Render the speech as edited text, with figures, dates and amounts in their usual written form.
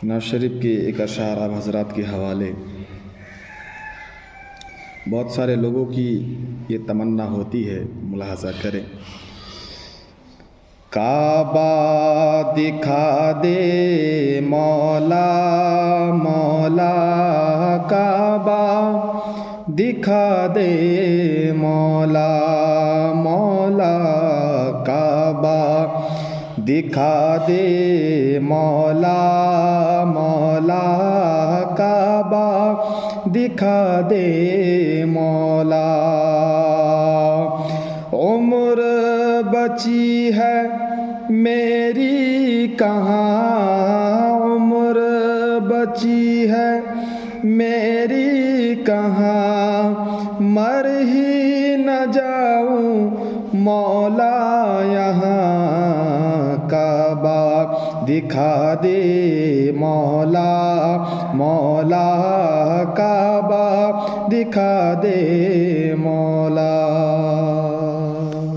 नवाज शरीफ के एक अशार आप हज़रात के हवाले। बहुत सारे लोगों की ये तमन्ना होती है, मुलाहज़ा करें। काबा दिखा दे मौला मौला, काबा दिखा दे मौला मौला, काबा दिखा दे मौला मौला, काबा दिखा दे मौला। उम्र बची है मेरी कहाँ, उम्र बची है मेरी कहाँ, मर ही न जाऊं मौला यहाँ। काबा दिखा दे मौला मौला, काबा दिखा दे मौला।